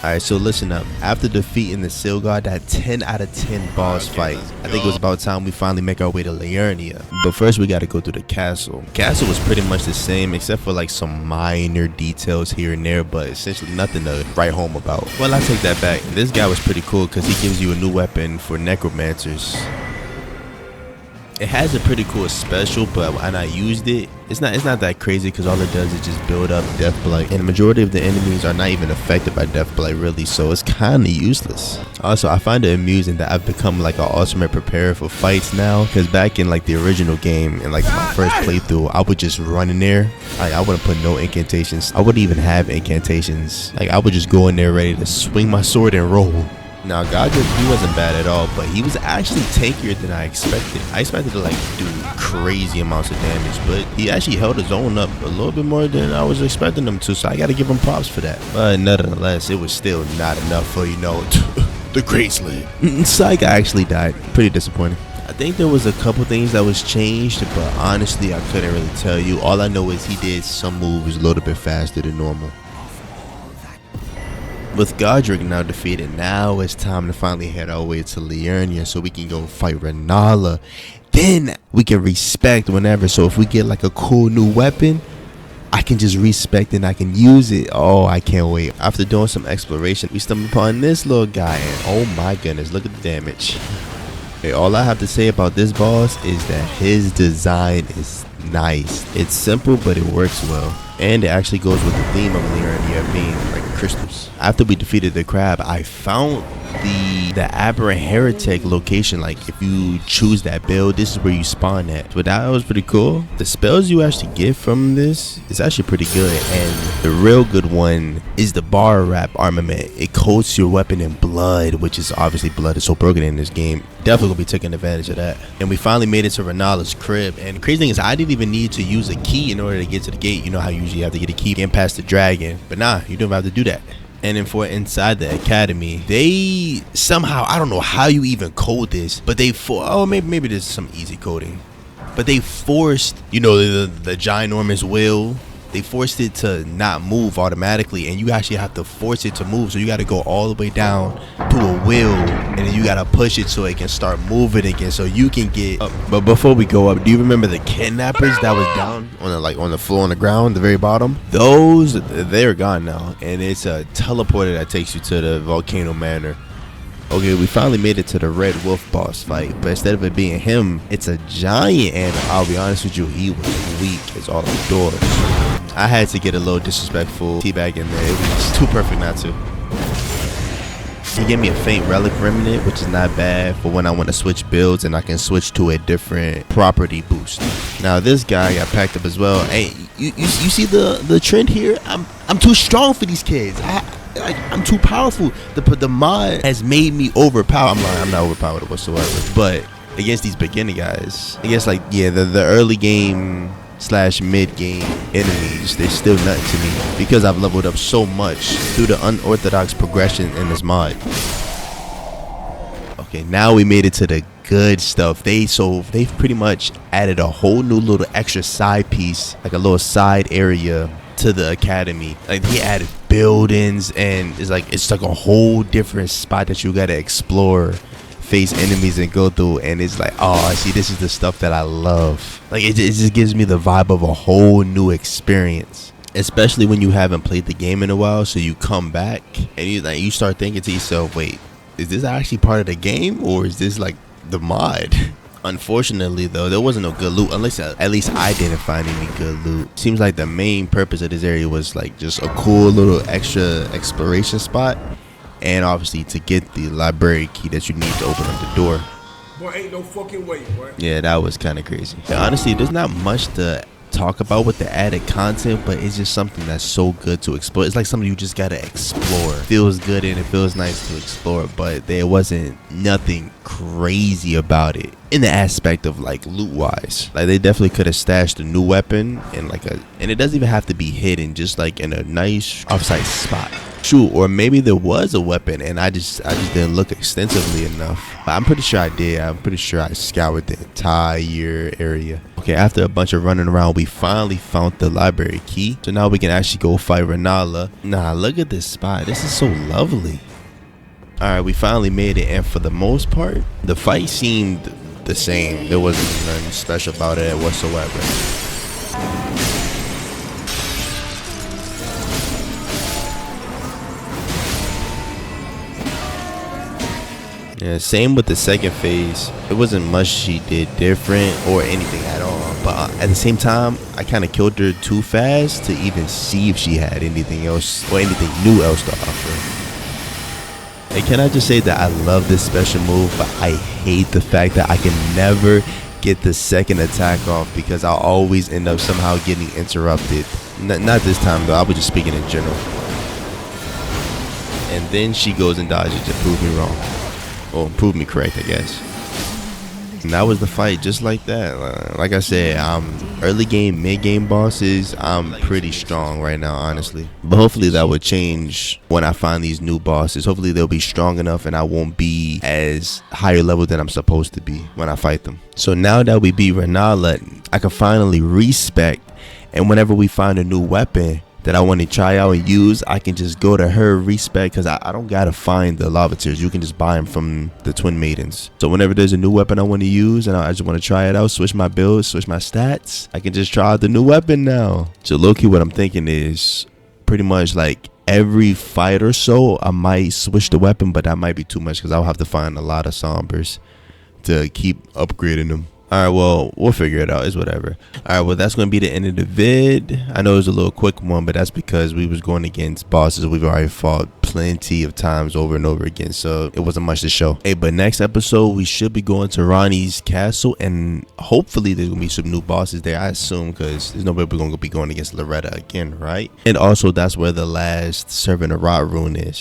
Alright, so listen up. After defeating the Seal God, that 10 out of 10 boss fight, I think it was about time we finally make our way to Liurnia. But first we gotta go through the castle. Castle was pretty much the same except for like some minor details here and there, but essentially nothing to write home about. Well, I take that back. This guy was pretty cool because he gives you a new weapon for necromancers. It has a pretty cool special, but when I used it, it's not that crazy because all it does is just build up death blight, and the majority of the enemies are not even affected by death blight really, so it's kind of useless. Also, I find it amusing that I've become like an ultimate preparer for fights now, because back in like the original game and like my first playthrough, I would just run in there. I wouldn't put no incantations. I wouldn't even have incantations. Like I would just go in there ready to swing my sword and roll. Now Godrick, he wasn't bad at all, but he was actually tankier than I expected. I expected to like do crazy amounts of damage, but he actually held his own up a little bit more than I was expecting him to, so I gotta give him props for that. But nonetheless, it was still not enough for, you know, the Great Slave. Psych actually died. Pretty disappointing. I think there was a couple things that was changed, but honestly I couldn't really tell you. All I know is he did some moves a little bit faster than normal. With Godrick now defeated, now it's time to finally head our way to Liurnia so we can go fight Rennala. Then we can respect whenever. So if we get like a cool new weapon, I can just respect and I can use it. Oh, I can't wait. After doing some exploration, we stumbled upon this little guy, and oh my goodness, look at the damage. Okay, all I have to say about this boss is that his design is nice. It's simple, but it works well. And it actually goes with the theme of Liurnia being like crystals. After we defeated the crab, I found the aberrant heretic location. Like if you choose that build, this is where you spawn at. So that was pretty cool. The spells you actually get from this is actually pretty good, and the real good one is the bar wrap armament. It coats your weapon in blood, which is obviously blood is so broken in this game. Definitely gonna be taking advantage of that. And we finally made it to Rennala's crib, and the crazy thing is I didn't even need to use a key in order to get to the gate. You know how you usually have to get a key and past the dragon, but nah, you don't have to do that. And then for inside the academy, they somehow, I don't know how you even code this, but they maybe there's some easy coding, but they forced, you know, the ginormous wheel, they forced it to not move automatically, and you actually have to force it to move. So you got to go all the way down to a wheel, and then you got to push it so it can start moving again, so you can get up. But before we go up, do you remember the kidnappers that was down on the floor on the ground, the very bottom? Those, they're gone now, and it's a teleporter that takes you to the volcano manor. Okay, we finally made it to the Red Wolf boss fight, but instead of it being him, it's a giant, and I'll be honest with you, he was weak as all outdoors. I had to get a little disrespectful teabag in there. It was too perfect not to. He gave me a faint relic remnant, which is not bad for when I want to switch builds and I can switch to a different property boost. Now this guy got packed up as well. Hey, you see the trend here? I'm too strong for these kids. I'm too powerful. The mod has made me overpowered. I'm not overpowered whatsoever. But against these beginning guys, I guess like yeah, the early game / mid game enemies, they're still nothing to me because I've leveled up so much through the unorthodox progression in this mod. Okay, now we made it to the good stuff. They've pretty much added a whole new little extra side piece, like a little side area to the academy. Like he added buildings, and it's like a whole different spot that you gotta explore, face enemies and go through, and it's like, oh, I see, this is the stuff that I love. Like it just gives me the vibe of a whole new experience, especially when you haven't played the game in a while. So you come back and you start thinking to yourself, wait, is this actually part of the game or is this like the mod? Unfortunately though, there wasn't no good loot, unless at least I didn't find any good loot. Seems like the main purpose of this area was like just a cool little extra exploration spot, and obviously to get the library key that you need to open up the door. Boy, ain't no fucking way, boy. Yeah, that was kind of crazy. And honestly, there's not much to talk about with the added content, but it's just something that's so good to explore. It's like something you just gotta explore. It feels good and it feels nice to explore, but there wasn't nothing crazy about it in the aspect of like loot wise. Like they definitely could have stashed a new weapon in and it doesn't even have to be hidden, just like in a nice offsite spot. Shoot, or maybe there was a weapon and I just didn't look extensively enough. But I'm pretty sure I did. I'm pretty sure I scoured the entire area. Okay, after a bunch of running around, we finally found the library key. So now we can actually go fight Rennala. Nah, look at this spot. This is so lovely. Alright, we finally made it, and for the most part, the fight seemed the same. There wasn't nothing special about it whatsoever. Yeah, same with the second phase. It wasn't much she did different or anything at all. But at the same time, I kind of killed her too fast to even see if she had anything else or anything new else to offer. And can I just say that I love this special move, but I hate the fact that I can never get the second attack off because I'll always end up somehow getting interrupted. Not this time though, I was just speaking in general. And then she goes and dodges to prove me wrong. Or prove me correct, I guess. And that was the fight, just like that. Like I said, early game, mid game bosses, I'm pretty strong right now, honestly. But hopefully that would change when I find these new bosses. Hopefully they'll be strong enough and I won't be as higher level than I'm supposed to be when I fight them. So now that we beat Rennala, I can finally respec. And whenever we find a new weapon that I want to try out and use, I can just go to her respec because I don't gotta find the lava tears. You can just buy them from the twin maidens. So whenever there's a new weapon I want to use and I just want to try it out, switch my build, switch my stats, I can just try out the new weapon now. So low-key what I'm thinking is pretty much like every fight or so I might switch the weapon, but that might be too much because I'll have to find a lot of sombers to keep upgrading them. Alright, well, we'll figure it out. It's whatever. Alright, well, that's going to be the end of the vid. I know it was a little quick one, but that's because we was going against bosses we've already fought plenty of times over and over again, so it wasn't much to show. Hey, but next episode, we should be going to Ranni's castle, and hopefully there's going to be some new bosses there, I assume, because there's no way we're going to be going against Loretta again, right? And also, that's where the last Servant of Rot rune is.